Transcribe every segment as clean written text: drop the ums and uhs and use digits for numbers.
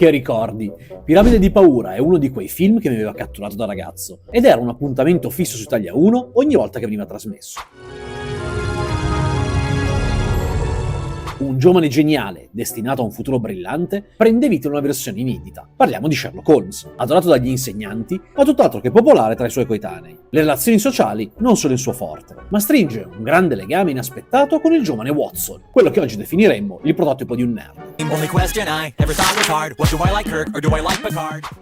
Che ricordi? Piramide di paura è uno di quei film che mi aveva catturato da ragazzo ed era un appuntamento fisso su Italia 1 ogni volta che veniva trasmesso. Un giovane geniale, destinato a un futuro brillante, prende vita in una versione inedita. Parliamo di Sherlock Holmes, adorato dagli insegnanti, ma tutt'altro che popolare tra i suoi coetanei. Le relazioni sociali non sono il suo forte, ma stringe un grande legame inaspettato con il giovane Watson, quello che oggi definiremmo il prototipo di un nerd.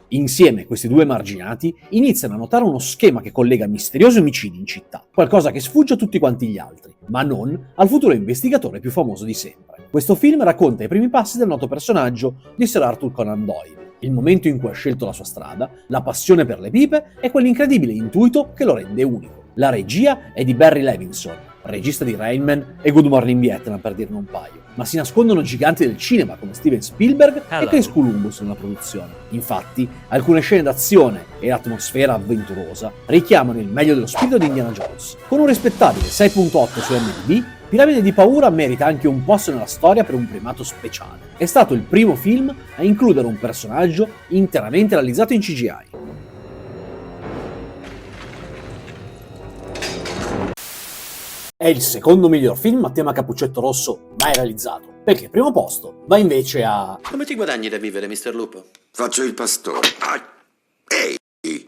Insieme questi due emarginati iniziano a notare uno schema che collega misteriosi omicidi in città, qualcosa che sfugge a tutti quanti gli altri, ma non al futuro investigatore più famoso di sempre. Questo film racconta i primi passi del noto personaggio di Sir Arthur Conan Doyle, il momento in cui ha scelto la sua strada, la passione per le pipe e quell'incredibile intuito che lo rende unico. La regia è di Barry Levinson, regista di Rain Man e Good Morning Vietnam, per dirne un paio, ma si nascondono giganti del cinema come Steven Spielberg e Chris Columbus nella produzione. Infatti, alcune scene d'azione e l'atmosfera avventurosa richiamano il meglio dello spirito di Indiana Jones. Con un rispettabile 6.8 su IMDb, Piramide di paura merita anche un posto nella storia per un primato speciale. È stato il primo film a includere un personaggio interamente realizzato in CGI. È il secondo miglior film a tema cappuccetto rosso mai realizzato, perché il primo posto va invece a... Come ti guadagni da vivere, Mr. Lupo? Faccio il pastore. Ehi!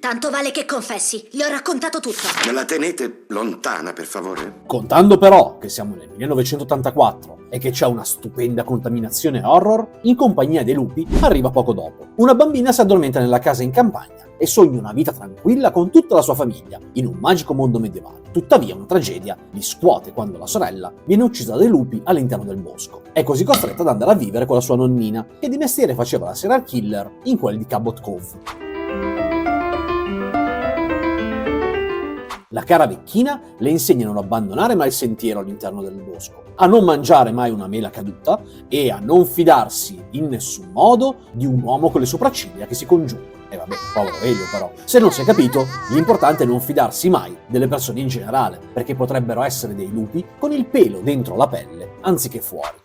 Tanto vale che confessi, gli ho raccontato tutto. Me la tenete lontana, per favore? Contando però che siamo nel 1984 e che c'è una stupenda contaminazione horror, In compagnia dei lupi arriva poco dopo. Una bambina si addormenta nella casa in campagna e sogna una vita tranquilla con tutta la sua famiglia, in un magico mondo medievale. Tuttavia una tragedia li scuote quando la sorella viene uccisa dai lupi all'interno del bosco. È così costretta ad andare a vivere con la sua nonnina, che di mestiere faceva la serial killer in quel di Cabot Cove. La cara vecchina le insegna a non abbandonare mai il sentiero all'interno del bosco, a non mangiare mai una mela caduta e a non fidarsi in nessun modo di un uomo con le sopracciglia che si congiungono. E vabbè, povero Elio però. Se non si è capito, l'importante è non fidarsi mai delle persone in generale, perché potrebbero essere dei lupi con il pelo dentro la pelle anziché fuori.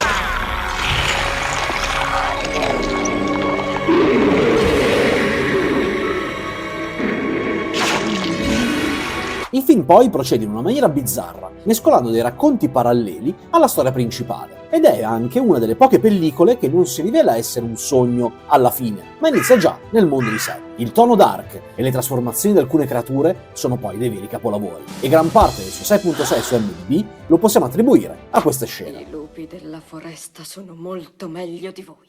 Il film poi procede in una maniera bizzarra, mescolando dei racconti paralleli alla storia principale, ed è anche una delle poche pellicole che non si rivela essere un sogno alla fine, ma inizia già nel mondo di sé. Il tono dark e le trasformazioni di alcune creature sono poi dei veri capolavori, e gran parte del suo 6.6 su IMDb lo possiamo attribuire a queste scene. I lupi della foresta sono molto meglio di voi.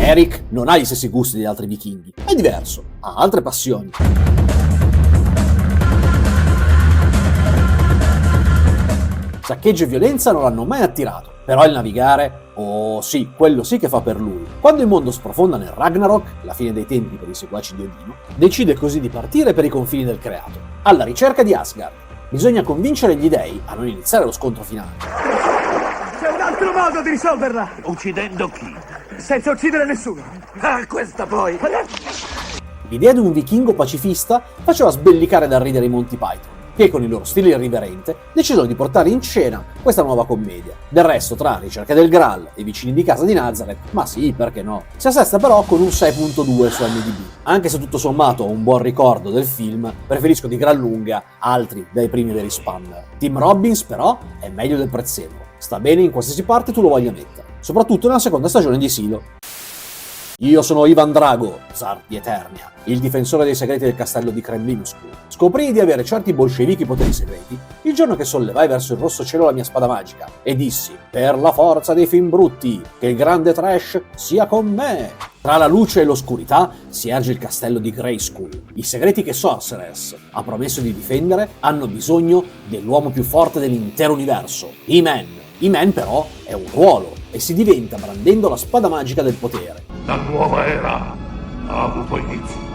Eric non ha gli stessi gusti degli altri vichinghi, è diverso, ha altre passioni. Saccheggio e violenza non l'hanno mai attirato, però il navigare, oh sì, quello sì che fa per lui. Quando il mondo sprofonda nel Ragnarok, la fine dei tempi per i seguaci di Odino, decide così di partire per i confini del creato, alla ricerca di Asgard. Bisogna convincere gli dei a non iniziare lo scontro finale. C'è un altro modo di risolverla! Uccidendo chi? Senza uccidere nessuno! Ah, questa poi! L'idea di un vichingo pacifista faceva sbellicare dal ridere i Monty Python, che con il loro stile irriverente decisero di portare in scena questa nuova commedia. Del resto, tra Ricerca del Graal e Vicini di casa di Nazareth, ma sì, perché no? Si assesta però con un 6.2 su IMDb. Anche se tutto sommato ho un buon ricordo del film, preferisco di gran lunga altri dai primi veri spammer. Tim Robbins però è meglio del prezzemolo, sta bene in qualsiasi parte tu lo voglia mettere, soprattutto nella seconda stagione di Silo. Io sono Ivan Drago, Zar di Eternia, il difensore dei segreti del castello di Kremlinskul. Scoprii di avere certi bolscevichi poteri segreti il giorno che sollevai verso il rosso cielo la mia spada magica e dissi: per la forza dei film brutti, che il grande trash sia con me! Tra la luce e l'oscurità si erge il castello di Grayskull. I segreti che Sorceress ha promesso di difendere hanno bisogno dell'uomo più forte dell'intero universo, He-Man. He-Man però è un ruolo e si diventa brandendo la spada magica del potere. La nuova era ha avuto inizio.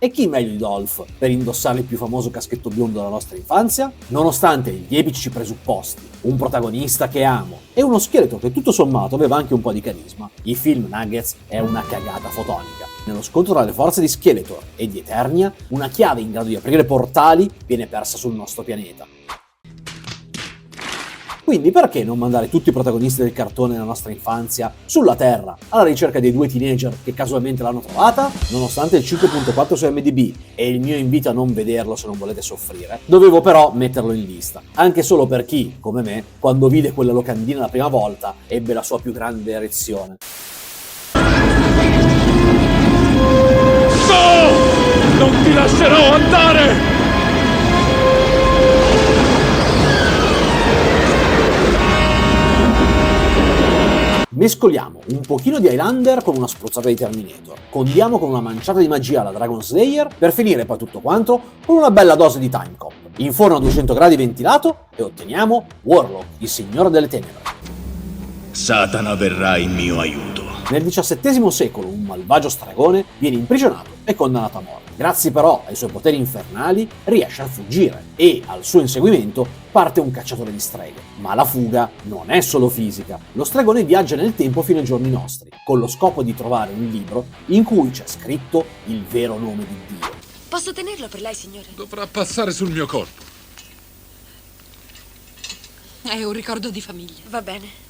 E chi meglio di Dolph per indossare il più famoso caschetto biondo della nostra infanzia? Nonostante gli epici presupposti, un protagonista che amo e uno scheletro che tutto sommato aveva anche un po' di carisma, il film Nuggets è una cagata fotonica. Nello scontro tra le forze di Skeletor e di Eternia, una chiave in grado di aprire portali viene persa sul nostro pianeta. Quindi perché non mandare tutti i protagonisti del cartone della nostra infanzia sulla Terra alla ricerca dei due teenager che casualmente l'hanno trovata? Nonostante il 5.4 su MDB e il mio invito a non vederlo se non volete soffrire, dovevo però metterlo in lista, anche solo per chi, come me, quando vide quella locandina la prima volta ebbe la sua più grande erezione. No! Non ti lascerò andare! Mescoliamo un pochino di Highlander con una spruzzata di Terminator, condiamo con una manciata di magia alla Dragon Slayer, per finire poi tutto quanto con una bella dose di Time Cop. In forno a 200 gradi ventilato e otteniamo Warlock, il signore delle tenebre. Satana verrà in mio aiuto. Nel XVII secolo un malvagio stregone viene imprigionato e condannato a morte. Grazie però ai suoi poteri infernali riesce a fuggire e al suo inseguimento parte un cacciatore di streghe. Ma la fuga non è solo fisica. Lo stregone viaggia nel tempo fino ai giorni nostri, con lo scopo di trovare un libro in cui c'è scritto il vero nome di Dio. Posso tenerlo per lei, signore? Dovrà passare sul mio corpo. È un ricordo di famiglia. Va bene.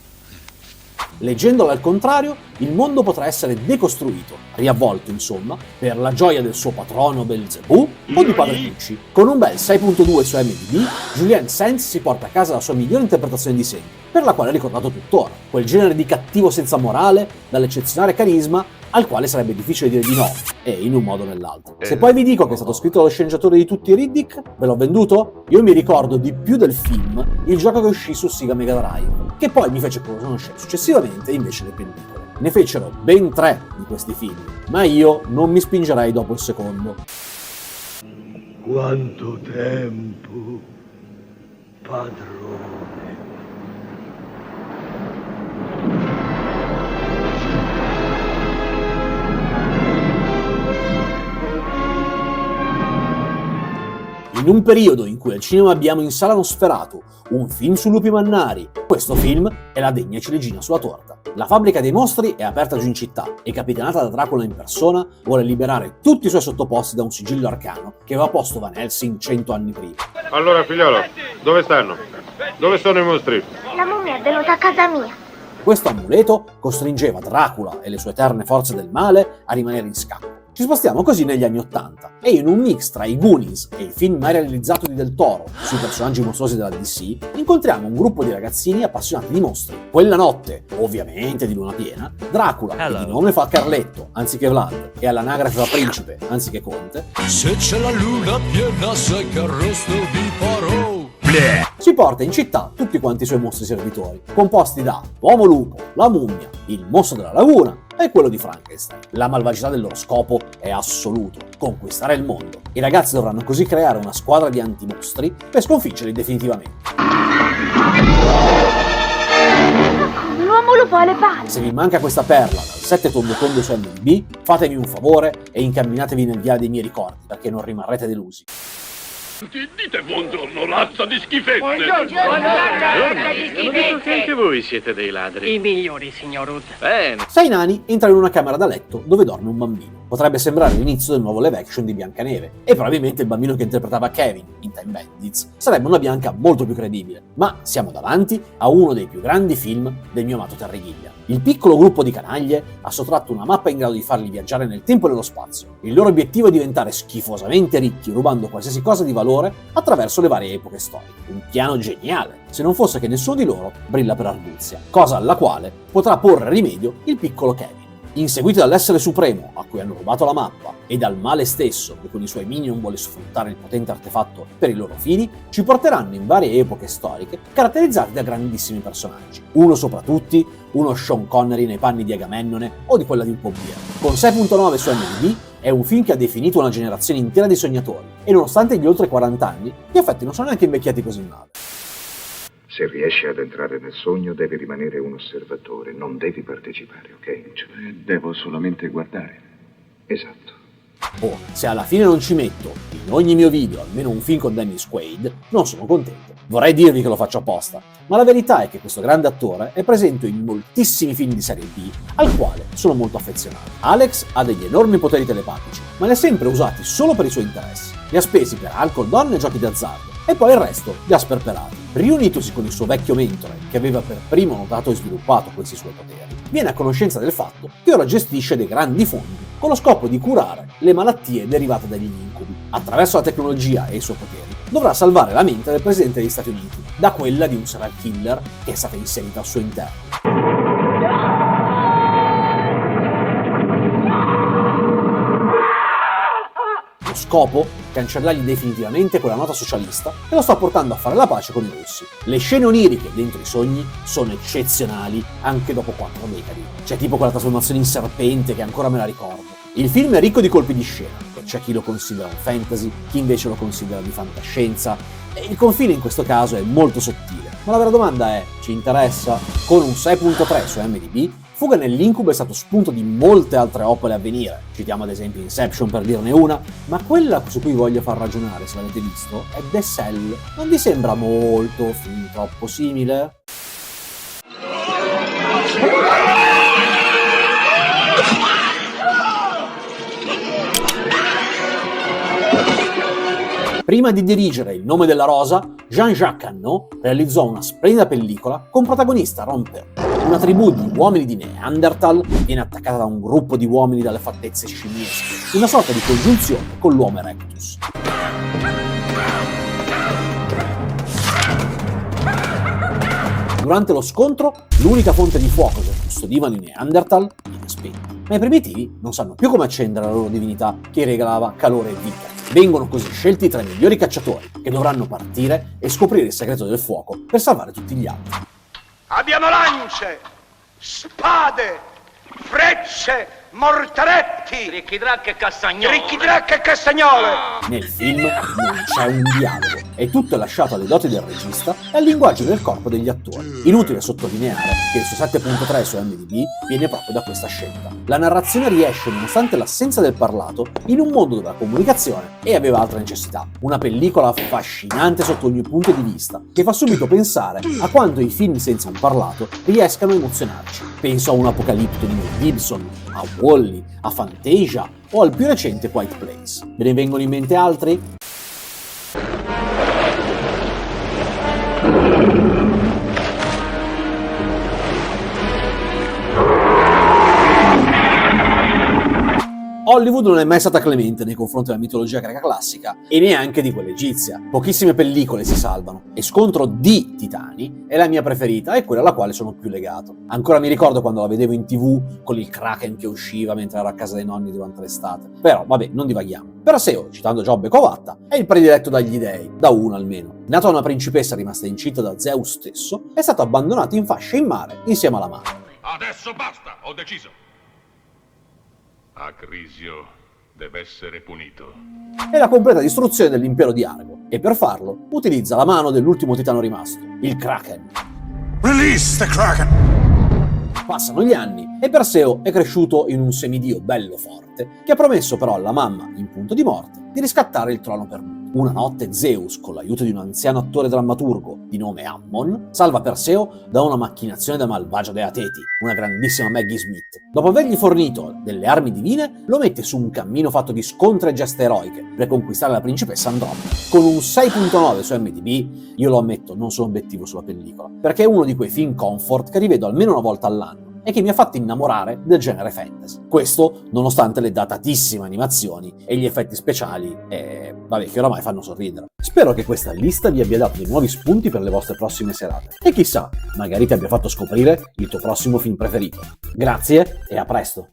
Leggendolo al contrario, il mondo potrà essere decostruito, riavvolto insomma, per la gioia del suo patrono Belzebù o di Padre Pucci. Con un bel 6.2 su MDB, Julien Sands si porta a casa la sua migliore interpretazione di sempre, per la quale è ricordato tuttora. Quel genere di cattivo senza morale, dall'eccezionale carisma, al quale sarebbe difficile dire di no, e in un modo o nell'altro. Se poi vi dico che è stato scritto dallo sceneggiatore di tutti i Riddick, ve l'ho venduto? Io mi ricordo di più del film il gioco che uscì su Sega Mega Drive, che poi mi fece conoscere successivamente invece le pellicole. Ne fecero ben 3 di questi film, ma io non mi spingerei dopo il secondo. Quanto tempo, padrone. In un periodo in cui al cinema abbiamo in sala Nosferatu, un film su lupi mannari, questo film è la degna ciliegina sulla torta. La fabbrica dei mostri è aperta giù in città e, capitanata da Dracula in persona, vuole liberare tutti i suoi sottoposti da un sigillo arcano che aveva posto Van Helsing 100 anni prima. Allora, figliolo, dove stanno? Dove sono i mostri? La mummia è venuta a casa mia. Questo amuleto costringeva Dracula e le sue eterne forze del male a rimanere in scacco. Ci spostiamo così negli anni '80 e in un mix tra i Goonies e il film mai realizzato di Del Toro sui personaggi mostruosi della DC, incontriamo un gruppo di ragazzini appassionati di mostri. Quella notte, ovviamente di luna piena, Dracula, che di nome fa Carletto anziché Vlad e all'anagrafe fa Principe anziché Conte, se c'è la luna piena sai che arrosto vi farò. si porta in città tutti quanti i suoi mostri servitori, composti da Uomo Lupo, la mummia, il mostro della laguna e quello di Frankenstein. La malvagità del loro scopo è assoluto, conquistare il mondo. I ragazzi dovranno così creare una squadra di antimostri per sconfiggerli definitivamente. L'uomo lupo ha le palle. Se vi manca questa perla dal 7 tondo tondo su MDB, fatemi un favore e incamminatevi nel viale dei miei ricordi, perché non rimarrete delusi. Dite buongiorno, razza di schifezze! Hanno detto che anche voi siete dei ladri. I migliori, signor Hood. Bene. 6 nani entrano in una camera da letto dove dorme un bambino. Potrebbe sembrare l'inizio del nuovo live action di Biancaneve, e probabilmente il bambino che interpretava Kevin in Time Bandits sarebbe una Bianca molto più credibile. Ma siamo davanti a uno dei più grandi film del mio amato Terry Gilliam. Il piccolo gruppo di canaglie ha sottratto una mappa in grado di farli viaggiare nel tempo e nello spazio. Il loro obiettivo è diventare schifosamente ricchi, rubando qualsiasi cosa di valore attraverso le varie epoche storiche. Un piano geniale, se non fosse che nessuno di loro brilla per arguzia, cosa alla quale potrà porre rimedio il piccolo Kevin. Inseguiti dall'essere supremo a cui hanno rubato la mappa e dal male stesso che con i suoi minion vuole sfruttare il potente artefatto per i loro fini, ci porteranno in varie epoche storiche caratterizzate da grandissimi personaggi. Uno sopra tutti, uno Sean Connery nei panni di Agamennone o di quella di un pompiere. Con 6.9 su MDB è un film che ha definito una generazione intera di sognatori e nonostante gli oltre 40 anni, gli effetti non sono neanche invecchiati così male. Se riesci ad entrare nel sogno, devi rimanere un osservatore, non devi partecipare, ok? Cioè, devo solamente guardare. Esatto. Oh, se alla fine non ci metto in ogni mio video almeno un film con Dennis Quaid, non sono contento. Vorrei dirvi che lo faccio apposta, ma la verità è che questo grande attore è presente in moltissimi film di serie B, al quale sono molto affezionato. Alex ha degli enormi poteri telepatici, ma li ha sempre usati solo per i suoi interessi. Li ha spesi per alcol, donne e giochi d'azzardo, e poi il resto li ha sperperati. Riunitosi con il suo vecchio mentore, che aveva per primo notato e sviluppato questi suoi poteri, viene a conoscenza del fatto che ora gestisce dei grandi fondi con lo scopo di curare le malattie derivate dagli incubi. Attraverso la tecnologia e i suoi poteri, dovrà salvare la mente del presidente degli Stati Uniti da quella di un serial killer che è stata inserita al suo interno. Lo scopo? Cancellargli definitivamente quella nota socialista che lo sta portando a fare la pace con i russi. Le scene oniriche dentro i sogni sono eccezionali anche dopo 4 decadi. C'è tipo quella trasformazione in serpente che ancora me la ricordo. Il film è ricco di colpi di scena, e c'è chi lo considera un fantasy, chi invece lo considera di fantascienza, e il confine in questo caso è molto sottile. Ma la vera domanda è, ci interessa? Con un 6.3 su IMDb, Fuga nell'incubo è stato spunto di molte altre opere a venire. Citiamo ad esempio Inception per dirne una, ma quella su cui voglio far ragionare, se l'avete visto, è The Cell. Non vi sembra molto, fin troppo simile? Prima di dirigere Il nome della rosa, Jean-Jacques Annaud realizzò una splendida pellicola con protagonista Ron Perlman. Una tribù di uomini di Neanderthal viene attaccata da un gruppo di uomini dalle fattezze scimmiesche, una sorta di congiunzione con l'Homo erectus. Durante lo scontro, l'unica fonte di fuoco che custodivano i Neanderthal viene spenta, ma i primitivi non sanno più come accendere la loro divinità che regalava calore e vita. Vengono così scelti tra i migliori cacciatori, che dovranno partire e scoprire il segreto del fuoco per salvare tutti gli altri. Abbiamo lance, spade, frecce, mortaretti, ricchidracche e castagnole. Nel film non c'è un dialogo, e tutto è lasciato alle doti del regista e al linguaggio del corpo degli attori. Inutile sottolineare che il suo 7.3 su IMDb viene proprio da questa scelta. La narrazione riesce, nonostante l'assenza del parlato, in un mondo dove la comunicazione aveva altre necessità. Una pellicola affascinante sotto ogni punto di vista, che fa subito pensare a quanto i film senza un parlato riescano a emozionarci. Penso a un Apocalipto di Mel Gibson, a Wall-E, a Fantasia o al più recente Quiet Place. Ve ne vengono in mente altri? Hollywood non è mai stata clemente nei confronti della mitologia greca classica e neanche di quella egizia. Pochissime pellicole si salvano e Scontro di Titani è la mia preferita e quella alla quale sono più legato. Ancora mi ricordo quando la vedevo in TV con il Kraken che usciva mentre ero a casa dei nonni durante l'estate. Però vabbè, non divaghiamo. Perseo, citando Giobbe e Covatta, è il prediletto dagli dei, da uno almeno. Nato da una principessa rimasta incinta da Zeus stesso, è stato abbandonato in fascia in mare insieme alla madre. Adesso basta, ho deciso. Acrisio deve essere punito. È la completa distruzione dell'impero di Argo, e per farlo utilizza la mano dell'ultimo titano rimasto, il Kraken. Release the Kraken! Passano gli anni e Perseo è cresciuto in un semidio bello forte, che ha promesso però alla mamma, in punto di morte, di riscattare il trono per lui. Una notte Zeus, con l'aiuto di un anziano attore drammaturgo di nome Ammon, salva Perseo da una macchinazione da malvagio dea Teti, una grandissima Maggie Smith. Dopo avergli fornito delle armi divine, lo mette su un cammino fatto di scontri e gesta eroiche per conquistare la principessa Andromeda. Con un 6.9 su IMDb, io lo ammetto, non sono obiettivo sulla pellicola, perché è uno di quei film comfort che rivedo almeno una volta all'anno e che mi ha fatto innamorare del genere fantasy. Questo nonostante le datatissime animazioni e gli effetti speciali che oramai fanno sorridere. Spero che questa lista vi abbia dato dei nuovi spunti per le vostre prossime serate e chissà, magari ti abbia fatto scoprire il tuo prossimo film preferito. Grazie e a presto!